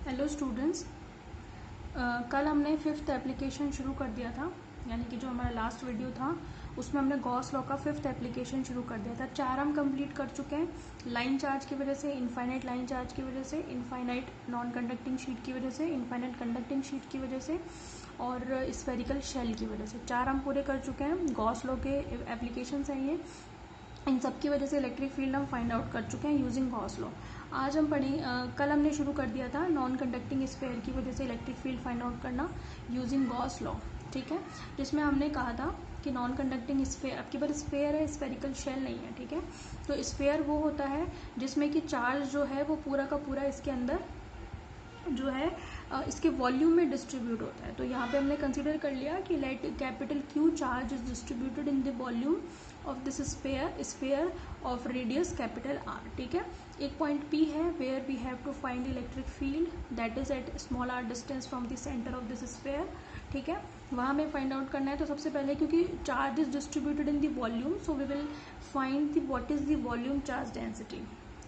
Hello students, कल हमने fifth application शुरू कर दिया था, यानी कि जो हमारा लास्ट वीडियो था उसमें हमने गॉस लॉ का फिफ्थ एप्लीकेशन शुरू कर दिया था। 4 हम कंप्लीट कर चुके हैं, लाइन चार्ज की वजह से, इनफाइनाइट लाइन चार्ज की वजह से, इनफाइनाइट नॉन कंडक्टिंग शीट की वजह से, इनफाइनाइट कंडक्टिंग शीट की वजह से और स्फेरिकल शेल की वजह से। 4 हम पूरे कर चुके हैं। गॉस लॉ के एप्लीकेशन हैं ये, इन सब की वजह से इलेक्ट्रिक फील्ड हम फाइंड आउट कर चुके हैं यूजिंग गॉस लॉ। आज हम कल हमने शुरू कर दिया था नॉन कंडक्टिंग स्फेयर की वजह से इलेक्ट्रिक फील्ड फाइंड आउट करना यूजिंग गॉस लॉ, ठीक है। जिसमें हमने कहा था कि नॉन कंडक्टिंग स्फेयर, आपके पास स्फेयर है, स्फेरिकल शेल नहीं है, ठीक है। तो स्फेयर वो होता है जिसमें कि चार्ज जो है वो पूरा का पूरा इसके अंदर जो है इसके वॉल्यूम में डिस्ट्रीब्यूट होता है। तो यहाँ पे हमने कंसीडर कर लिया कि let capital Q charge is distributed in the volume of this sphere of radius capital R, ठीक है। एक पॉइंट पी है where we have to find electric field that is at small r distance from the centre of this sphere, ठीक है। वहाँ हमें find out करना है। तो सबसे पहले क्योंकि charge is distributed in the volume, so we will find the what is the volume charge density,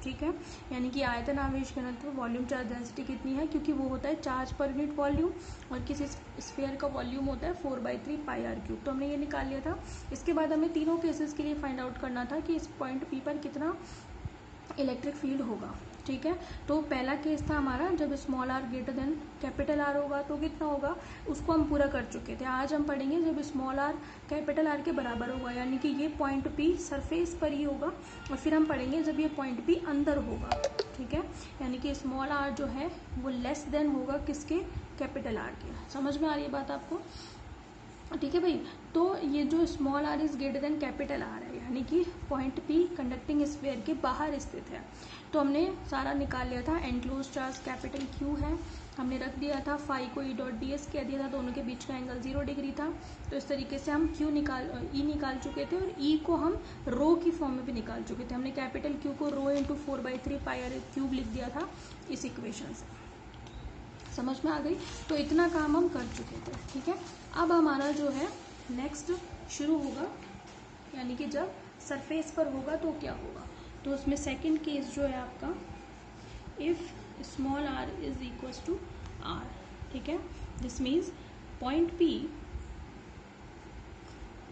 ठीक है। यानी कि आयतन आवेश घनत्व वॉल्यूम चार्ज डेंसिटी कितनी है, क्योंकि वो होता है चार्ज पर यूनिट वॉल्यूम और किसी स्फीयर का वॉल्यूम होता है 4/3 पाई आर क्यूब। तो हमने ये निकाल लिया था। इसके बाद हमें तीनों केसेस के लिए फाइंड आउट करना था कि इस पॉइंट पी पर कितना इलेक्ट्रिक फील्ड होगा, ठीक है। तो पहला केस था हमारा जब small r greater than capital R होगा तो कितना होगा, उसको हम पूरा कर चुके थे। आज हम पढ़ेंगे जब स्मॉल आर कैपिटल आर के बराबर होगा, यानी कि ये पॉइंट पी सरफेस पर ही होगा। और फिर हम पढ़ेंगे जब ये पॉइंट पी अंदर होगा, ठीक है। यानी कि स्मॉल आर जो है वो लेस देन होगा किसके, कैपिटल आर के। समझ में आ रही है बात आपको, ठीक है भाई। तो ये जो small r is greater than capital R है, यानी कि पॉइंट पी कंडक्टिंग स्फीयर के बाहर स्थित है। तो हमने सारा निकाल लिया था। एनक्लोज चार्ज कैपिटल क्यू है, हमने रख दिया था फाई को ई डॉट डी एस कह दिया था, दोनों के बीच का एंगल 0 डिग्री था। तो इस तरीके से हम क्यू ई निकाल चुके थे और ई को हम रो की फॉर्म में भी निकाल चुके थे। हमने कैपिटल क्यू को rho into 4/3 pi are cube लिख दिया था इस इक्वेशन से। समझ में आ गई। तो इतना काम हम कर चुके थे, ठीक है। अब हमारा जो है नेक्स्ट शुरू होगा, यानी कि जब सरफेस पर होगा तो क्या होगा। तो उसमें सेकंड केस जो है आपका, if small r is equal to R, ठीक है। This means point P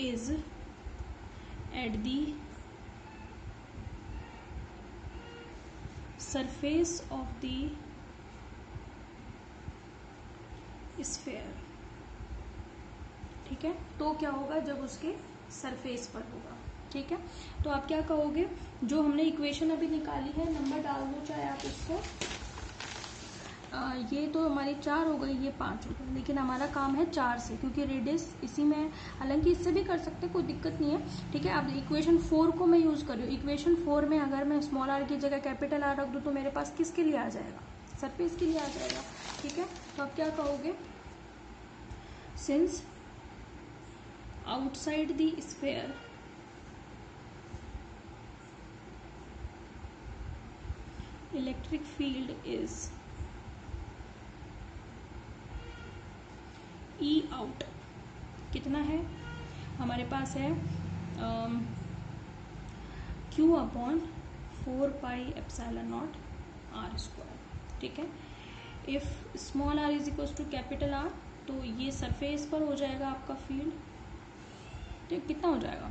is at the surface of the sphere, ठीक है। तो क्या होगा जब उसके सरफेस पर होगा, ठीक है। तो आप क्या कहोगे, जो हमने इक्वेशन अभी निकाली है, नंबर डाल दो चाहे आप इसको, ये तो हमारी 4 हो गई, ये 5 हो गई, लेकिन हमारा काम है 4 से, क्योंकि रेडियस इसी में, हालांकि इससे भी कर सकते, कोई दिक्कत नहीं है, ठीक है। अब इक्वेशन 4 को मैं यूज कर रही हूँ। इक्वेशन 4 में अगर मैं स्मॉल आर की जगह कैपिटल आर रख दूँ तो मेरे पास किसके लिए आ जाएगा, सरफेस के लिए आ जाएगा, ठीक है। तो आप क्या कहोगे, since outside the sphere electric field is E out, कितना है हमारे पास है Q upon 4 pi epsilon naught R square, ठीक है। If small r is equal to capital R, तो ये सरफेस पर हो जाएगा आपका फील्ड, तो कितना हो जाएगा,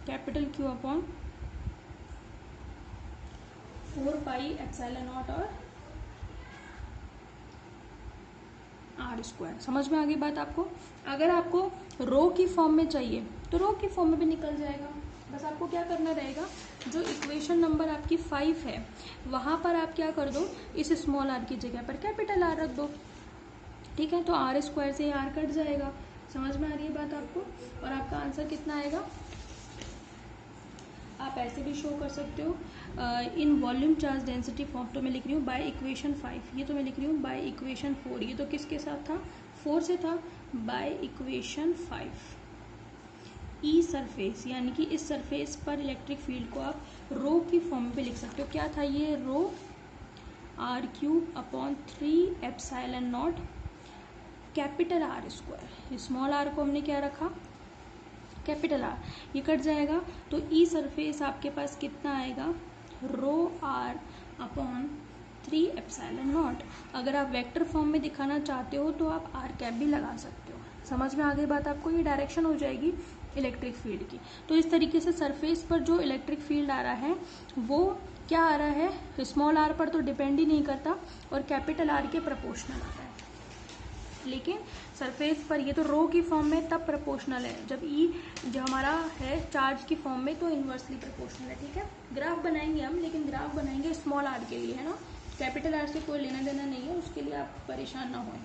capital Q upon 4 pi epsilon not और आर स्क्वायर। समझ में आ गई बात आपको। अगर आपको रो की फॉर्म में चाहिए तो रो की फॉर्म में भी निकल जाएगा। बस आपको क्या करना रहेगा, जो इक्वेशन नंबर आपकी 5 है वहां पर आप क्या कर दो, इस स्मॉल आर की जगह पर कैपिटल आर रख दो, ठीक है। तो आर स्क्वायर से आर कट जाएगा। समझ में आ रही है बात आपको। और आपका आंसर कितना आएगा, आप ऐसे भी शो कर सकते हो in volume charge density form. तो मैं लिख रही हूँ बाय इक्वेशन 5, ये तो मैं लिख रही हूँ बाय इक्वेशन 4, ये तो किसके साथ था, 4 से था। बाय इक्वेशन 5 ई सरफेस, यानी कि इस सरफेस पर इलेक्ट्रिक फील्ड को आप रो की फॉर्म पे लिख सकते हो। क्या था ये, rho R cube upon 3 epsilon not capital R square. Small R को हमने क्या रखा, कैपिटल आर, ये कट जाएगा। तो ई सरफेस आपके पास कितना आएगा, रो आर अपॉन 3 एप्सिलॉन नॉट। अगर आप वेक्टर फॉर्म में दिखाना चाहते हो तो आप आर कैप भी लगा सकते हो। समझ में आ गई बात आपको? ये डायरेक्शन हो जाएगी इलेक्ट्रिक फील्ड की। तो इस तरीके से सरफेस पर जो इलेक्ट्रिक फील्ड आ रहा है वो क्या आ रहा है, स्मॉल आर पर तो डिपेंड ही नहीं करता और कैपिटल आर के प्रोपोर्शनल आ रहा है। लेकिन सरफेस पर ये तो रो की फॉर्म में तब प्रोपोर्शनल है, जब ई जो हमारा है चार्ज की फॉर्म में तो इनवर्सली प्रोपोर्शनल है। ठीक है, ग्राफ बनाएंगे हम, लेकिन ग्राफ बनाएंगे स्मॉल आर के लिए, है ना। कैपिटल आर से कोई लेना देना नहीं है, उसके लिए आप परेशान ना हों।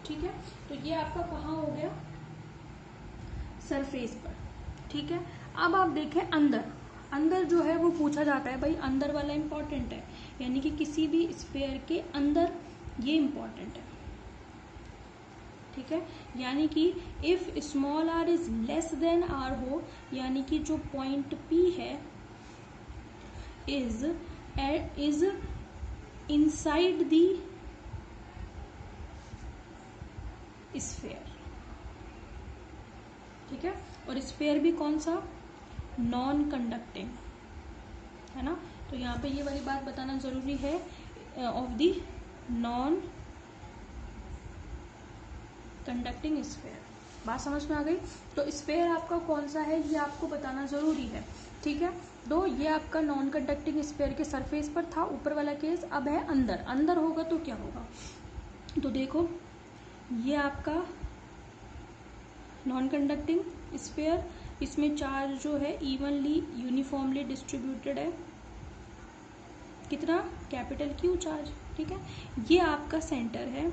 ठीक है, तो ये आपका कहाँ हो गया, सरफेस पर। ठीक है, अब आप देखें अंदर। अंदर जो है वो पूछा जाता है, भाई अंदर वाला इंपॉर्टेंट है, यानी कि किसी भी स्फीयर के अंदर ये इंपॉर्टेंट है। ठीक है, यानी कि if small r is less than R हो, यानी कि जो पॉइंट पी है इज इनसाइड दी स्फीयर। ठीक है, और स्फीयर भी कौन सा, नॉन कंडक्टिंग, है ना। तो यहाँ पे ये वाली बात बताना जरूरी है, of the non conducting sphere. बात समझ में आ गई? तो स्फीयर आपका कौन सा है ये आपको बताना जरूरी है। ठीक है, तो ये आपका नॉन कंडक्टिंग स्फीयर के सरफेस पर था ऊपर वाला केस। अब है अंदर। अंदर होगा तो क्या होगा, तो देखो ये आपका नॉन कंडक्टिंग स्फीयर, इसमें चार्ज जो है इवनली यूनिफॉर्मली डिस्ट्रीब्यूटेड है। कितना, कैपिटल क्यू चार्ज। ठीक है, ये आपका सेंटर है।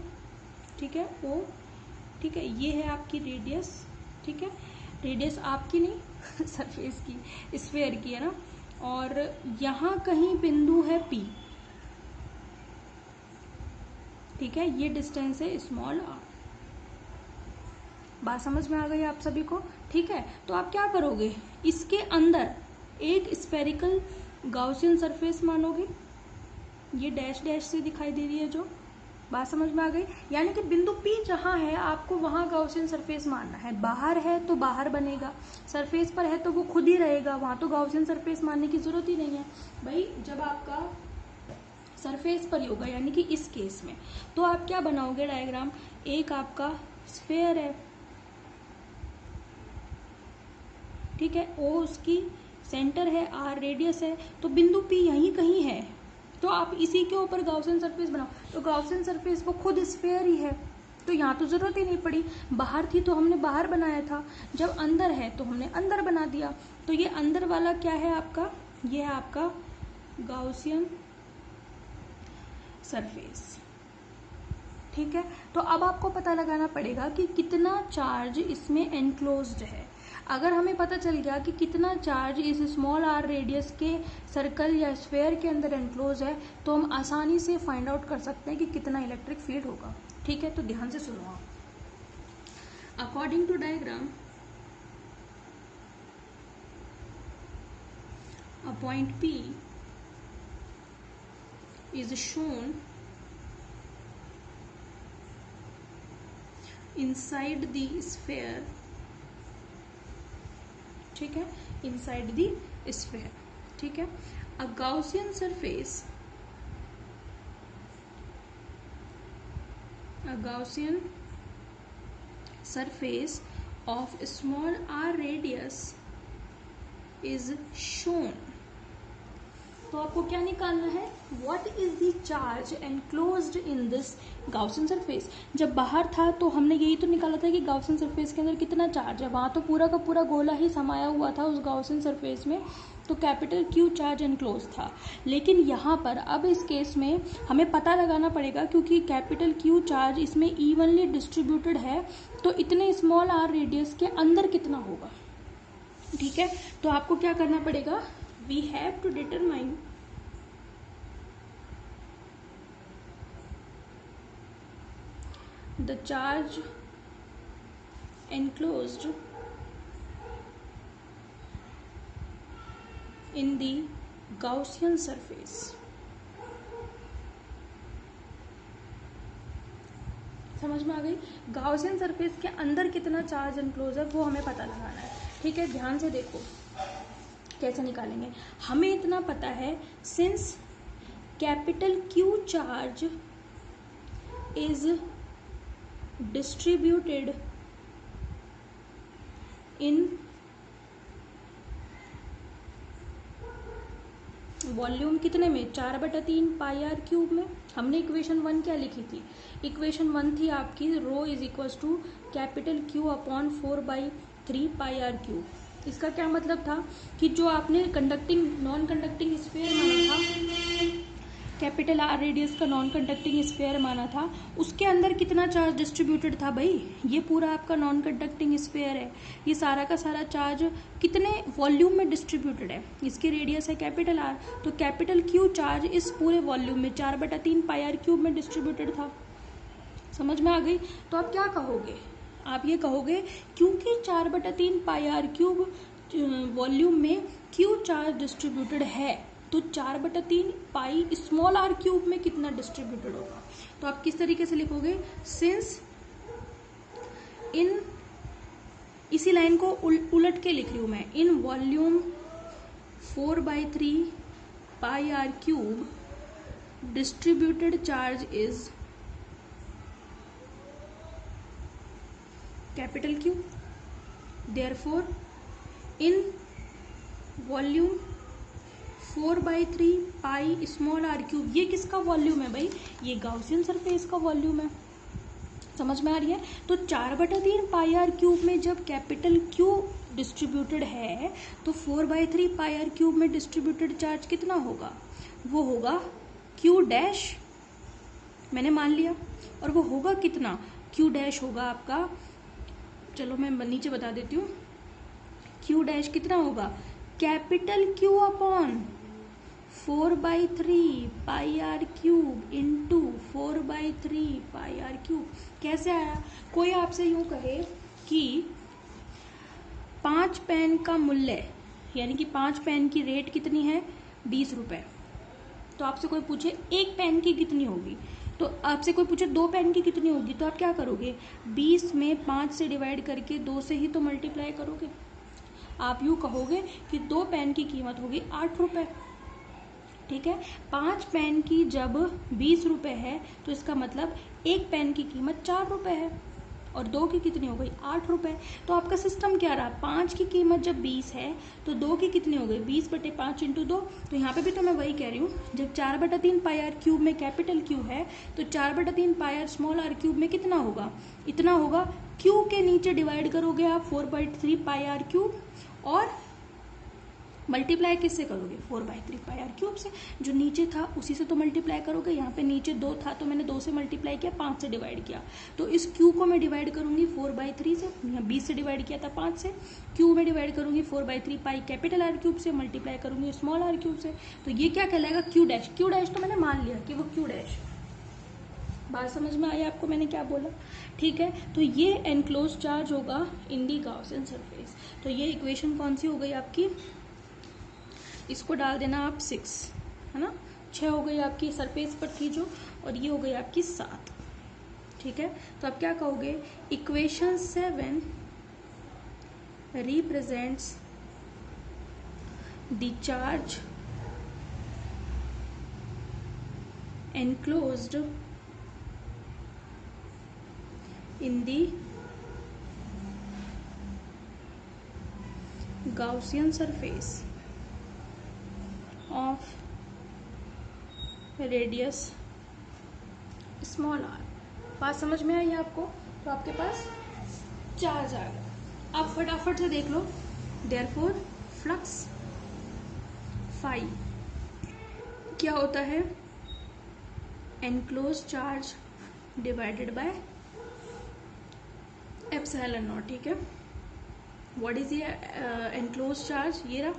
ठीक है, ओ। ठीक है, ये है आपकी रेडियस। ठीक है, रेडियस आपकी नहीं सरफेस की, स्फीयर की, है ना। और यहाँ कहीं बिंदु है पी। ठीक है, ये डिस्टेंस है स्मॉल आर। बात समझ में आ गई आप सभी को? ठीक है, तो आप क्या करोगे, इसके अंदर एक स्फेरिकल गाउसियन सरफेस मानोगे, ये डैश डैश से दिखाई दे रही है जो। बात समझ में आ गई? यानी कि बिंदु P जहां है आपको वहां गाउसियन सरफेस मानना है। बाहर है तो बाहर बनेगा, सरफेस पर है तो वो खुद ही रहेगा, वहां तो गाउसियन सरफेस मानने की जरूरत ही नहीं है। भाई जब आपका सरफेस पर ही होगा, यानी कि इस केस में, तो आप क्या बनाओगे डायग्राम, एक आपका स्फीयर है। ठीक है, O उसकी सेंटर है, R रेडियस है, तो बिंदु P यहीं कहीं है, तो आप इसी के ऊपर गाउसियन सरफेस बनाओ। तो गाउसियन सरफेस वो खुद स्फीयर ही है, तो यहाँ तो जरूरत ही नहीं पड़ी। बाहर थी तो हमने बाहर बनाया था, जब अंदर है तो हमने अंदर बना दिया। तो ये अंदर वाला क्या है आपका, ये है आपका गाउसियन सरफेस। ठीक है, तो अब आपको पता लगाना पड़ेगा कि कितना चार्ज इसमें एनक्लोज्ड है। अगर हमें पता चल गया कि कितना चार्ज इस स्मॉल आर रेडियस के सर्कल या स्फीयर के अंदर एनक्लोज है, तो हम आसानी से फाइंड आउट कर सकते हैं कि कितना इलेक्ट्रिक फील्ड होगा। ठीक है, तो ध्यान से सुनो आप। According to diagram, a point P is shown inside the sphere। ठीक है, inside the sphere। ठीक है, a Gaussian surface of small r radius is shown। तो आपको क्या निकालना है, what is the charge enclosed in this Gaussian surface. जब बाहर था तो हमने यही तो निकाला था कि गाउसियन सरफेस के अंदर कितना चार्ज है, वहां तो पूरा का पूरा गोला ही समाया हुआ था उस गाउसियन सरफेस में, तो कैपिटल क्यू चार्ज एनक्लोज था। लेकिन यहाँ पर अब इस केस में हमें पता लगाना पड़ेगा, क्योंकि कैपिटल क्यू चार्ज इसमें इवनली डिस्ट्रीब्यूटेड है, तो इतने स्मॉल आर रेडियस के अंदर कितना होगा। ठीक है, तो आपको क्या करना पड़ेगा, we have to determine the charge enclosed in the Gaussian surface। समझ में आ गई? गाउसियन सरफेस के अंदर कितना चार्ज एनक्लोज है वो हमें पता लगाना है। ठीक है, ध्यान से देखो, कैसे निकालेंगे? हमें इतना पता है, since capital Q charge is distributed in volume कितने में, 4/3 पाई आर क्यूब में। हमने इक्वेशन 1 क्या लिखी थी? इक्वेशन 1 थी आपकी rho is equal to capital Q upon 4/3 pi are cube. इसका क्या मतलब था कि जो आपने कंडक्टिंग नॉन कंडक्टिंग स्फीयर माना था, कैपिटल आर रेडियस का नॉन कंडक्टिंग स्फीयर माना था, उसके अंदर कितना चार्ज डिस्ट्रीब्यूटेड था भाई? ये पूरा आपका नॉन कंडक्टिंग स्फीयर है, ये सारा का सारा चार्ज कितने वॉल्यूम में डिस्ट्रीब्यूटेड है? इसकी रेडियस है कैपिटल आर, तो कैपिटल क्यू चार्ज इस पूरे वॉल्यूम में 4/3 पाई आर क्यूब में डिस्ट्रीब्यूटेड था। समझ में आ गई? तो आप क्या कहोगे? आप ये कहोगे क्योंकि 4/3 पाई आर क्यूब वॉल्यूम में क्यू चार्ज डिस्ट्रीब्यूटेड है, तो 4/3 पाई स्मॉल आर क्यूब में कितना डिस्ट्रीब्यूटेड होगा? तो आप किस तरीके से लिखोगे? सिंस इन, इसी लाइन को उलट के लिख रही हूं मैं, in volume 4/3 pi are cube distributed charge is capital Q, therefore in volume 4/3 pi small r cube, ये किसका वॉल्यूम है भाई? ये गाउसियन सरफेस का वॉल्यूम है। समझ में आ रही है? तो 4/3 पाई आर क्यूब में जब कैपिटल क्यू डिस्ट्रीब्यूटेड है, तो 4/3 पाई आर क्यूब में डिस्ट्रीब्यूटेड चार्ज कितना होगा? वो होगा क्यू डैश, मैंने मान लिया, और वो होगा कितना? क्यू डैश होगा आपका, चलो मैं नीचे बता देती हूँ, क्यू डैश कितना होगा? Capital Q upon 4/3 pi are cube into 4/3 pi are cube. कैसे आया? कोई आपसे यूं कहे कि 5 पेन का मूल्य, यानी कि 5 पेन की रेट कितनी है? 20 रुपए। तो आपसे कोई पूछे 1 पेन की कितनी होगी, तो आपसे कोई पूछे 2 पेन की कितनी होगी, तो आप क्या करोगे? 20 में 5 से डिवाइड करके 2 से ही तो मल्टीप्लाई करोगे। आप यूँ कहोगे कि 2 पेन की कीमत होगी 8 रुपए। ठीक है, 5 पेन की जब 20 रुपए है, तो इसका मतलब 1 पेन की कीमत 4 रुपए है, और 2 की कितनी हो गई? 8 रुपए। तो आपका सिस्टम क्या रहा? 5 की कीमत जब 20 है, तो 2 की कितनी हो गई? 20/5 इंटू 2। तो यहाँ पे भी तो मैं वही कह रही हूँ, जब 4/3 पाई आर क्यूब में कैपिटल क्यू है, तो 4/3 pi are small r cube में कितना होगा? इतना होगा। क्यू के नीचे डिवाइड करोगे आप 4/3 पाई आर क्यूब, और मल्टीप्लाई किससे करोगे? 4/3 पाई आर क्यूब से। जो नीचे था उसी से तो मल्टीप्लाई करोगे। यहाँ पे नीचे 2 था, तो मैंने 2 से मल्टीप्लाई किया, 5 से डिवाइड किया। तो इस क्यू को मैं डिवाइड करूंगी 4/3 से, यहाँ 20 से डिवाइड किया था 5 से, क्यू में डिवाइड करूंगी 4/3 पाई कैपिटल आर क्यूब से, मल्टीप्लाई करूंगी स्मॉल आर क्यूब से। तो ये क्या कहलाएगा? Q dash. क्यू डैश तो मैंने मान लिया कि वो क्यू डैश। बात समझ में आई आपको मैंने क्या बोला? ठीक है, तो ये एनक्लोज चार्ज होगा इन दी गाउसियन सरफेस। तो ये इक्वेशन कौन सी हो गई आपकी? इसको डाल देना आप 6, है ना? 6 हो गई आपकी सरफेस पर थी जो, और ये हो गई आपकी 7। ठीक है, तो आप क्या कहोगे? Equation 7 represents the charge enclosed in the Gaussian surface of radius small r। बात समझ में आई आपको? तो आपके पास चार्ज आ गया। आप फटाफट से देख लो। देयरफॉर फ्लक्स फाई क्या होता है? Enclose charge divided by epsilon naught. ठीक है, व्हाट इज ये एनक्लोज चार्ज? ये रहा,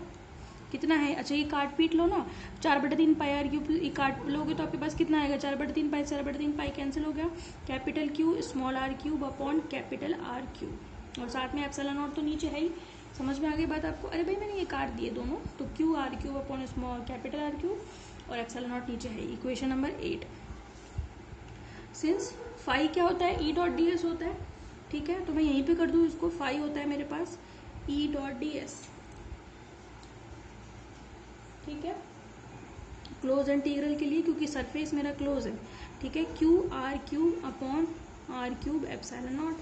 कितना है? अच्छा, ये काट पीट लो ना, 4/3 पाई आर क्यूब, ये काट लोगे तो आपके पास कितना आएगा? 4/3 पाई, 4/3 पाई कैंसिल हो गया, capital Q small r cube upon capital R cube, और साथ में एप्सिलॉन नॉट तो नीचे है ही। समझ में आ गई बात आपको? अरे भाई मैंने ये काट दिए दोनों, तो Q R cube upon small capital R cube, और एप्सिलॉन नॉट नीचे है। Equation number 8। सिंस फाई क्या होता है? ई डॉट डी एस होता है। ठीक है, तो मैं यहीं पे कर दूं इसको, फाई होता है मेरे पास ई डॉट डी एस। ठीक है, क्लोज इंटीग्रल के लिए, क्योंकि सरफेस मेरा क्लोज है, ठीक है, Q R cube upon R cube epsilon not.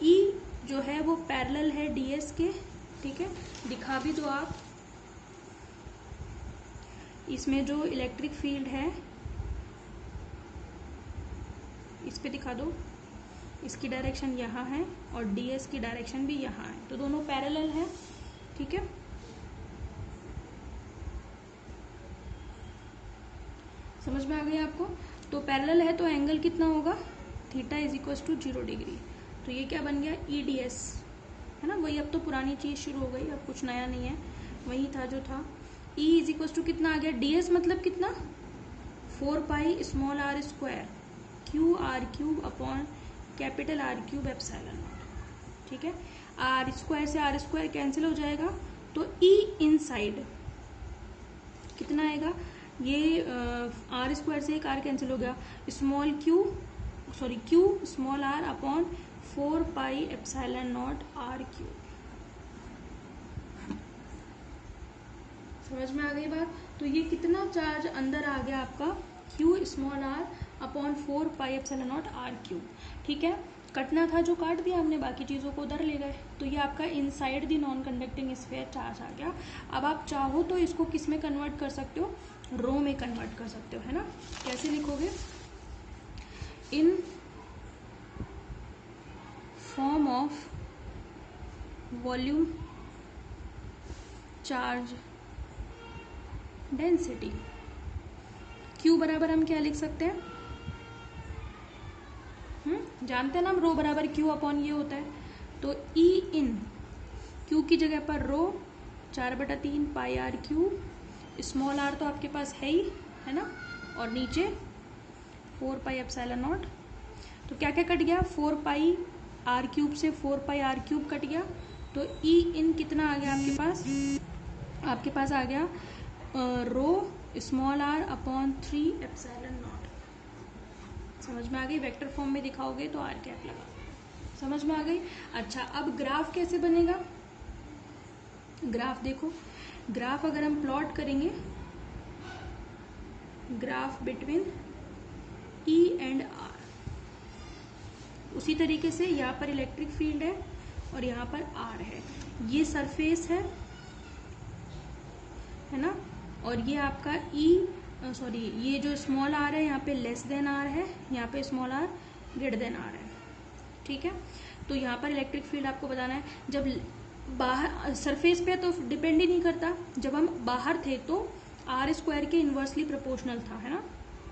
E जो है वो पैरेलल है डीएस के, ठीक है, दिखा भी दो आप, इसमें जो इलेक्ट्रिक फील्ड है इस पे दिखा दो, इसकी डायरेक्शन यहाँ है और डीएस की डायरेक्शन भी यहाँ है, तो दोनों पैरेलल है, ठीक है। समझ में आ गई आपको? तो पैरेलल है तो एंगल कितना होगा, theta is equal to 0 degree. तो ये क्या बन गया, ई डी एस, है ना, वही, अब तो पुरानी चीज शुरू हो गई, अब कुछ नया नहीं है, वही था जो था। ई इज इक्वल टू कितना आ गया, डी एस मतलब कितना, 4 pi small r square Q R cube upon capital R cube epsilon naught, ठीक है। आर स्क्वायर से आर स्क्वायर कैंसिल हो जाएगा, तो ई इनसाइड कितना आएगा, ये आर स्क्वायर से एक आर कैंसिल हो गया, small Q small are upon 4 pi epsilon naught R cube. समझ में आ गई बात? तो ये कितना चार्ज अंदर आ गया आपका, Q small are upon 4 pi epsilon naught R cube, ठीक है। कटना था जो काट दिया हमने, बाकी चीजों को उधर ले गए, तो ये आपका inside the non conducting sphere charge आ गया। अब आप चाहो तो इसको किस में कन्वर्ट कर सकते हो, रो में कन्वर्ट कर सकते हो, है ना। कैसे लिखोगे, in form of volume charge density. Q बराबर हम क्या लिख सकते हैं, जानते हैं ना हम, रो बराबर क्यू अपॉन ये होता है, तो ई इन क्यू की जगह पर रो 4/3 pi are cube, small are तो आपके पास है ही, है ना, और नीचे 4 पाई एप्सिलॉन नॉट। तो क्या क्या कट गया, 4 पाई आर क्यूब से 4 पाई आर क्यूब कट गया, तो ई इन कितना आ गया आपके पास आ गया rho small are upon 3 epsilon not. समझ में आ गई? वेक्टर फॉर्म में दिखाओगे तो आर कैप लगा, समझ में आ गई? अच्छा, अब ग्राफ कैसे बनेगा, ग्राफ देखो, ग्राफ अगर हम प्लॉट करेंगे, graph between E and r, उसी तरीके से यहाँ पर इलेक्ट्रिक फील्ड है और यहाँ पर आर है, ये सरफेस है ना, और ये आपका ये जो स्मॉल आर है यहाँ पे लेस देन आर है, यहाँ पे small r greater than R है, ठीक है। तो यहाँ पर इलेक्ट्रिक फील्ड आपको बताना है, जब बाहर सरफेस पे तो डिपेंड ही नहीं करता, जब हम बाहर थे तो आर स्क्वायर के इन्वर्सली प्रोपोर्शनल था, है ना।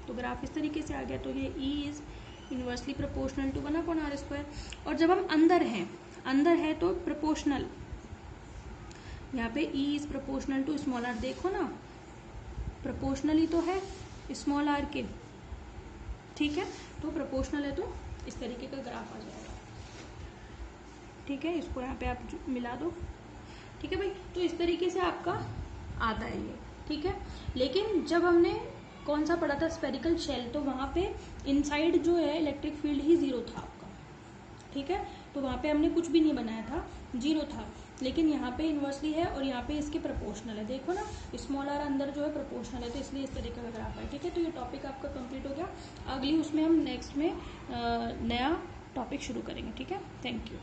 तो ग्राफ इस तरीके से आ गया, तो ये E is inversely proportional to 1/r square. और जब हम अंदर है तो प्रोपोर्शनल, यहाँ पे E is proportional to small r, देखो ना प्रोपोर्शनल ही तो है स्मॉल आर के, ठीक है, तो प्रोपोर्शनल है तो इस तरीके का ग्राफ आ जाएगा, ठीक है। इसको यहाँ पे आप मिला दो, ठीक है भाई। तो इस तरीके से आपका आता है ये, ठीक है। लेकिन जब हमने कौन सा पढ़ा था, स्फेरिकल शेल, तो वहां पे इनसाइड जो है इलेक्ट्रिक फील्ड ही 0 था आपका, ठीक है। तो वहां पे हमने कुछ भी नहीं बनाया था, 0 था, लेकिन यहाँ पे इन्वर्सली है और यहाँ पे इसके प्रोपोर्शनल है, देखो ना स्मॉल आर अंदर जो है प्रोपोर्शनल है, तो इसलिए इस तरीके का ग्राफ है, ठीक है। तो ये टॉपिक आपका कंप्लीट हो गया, अगली उसमें हम नेक्स्ट में नया टॉपिक शुरू करेंगे, ठीक है। Thank you.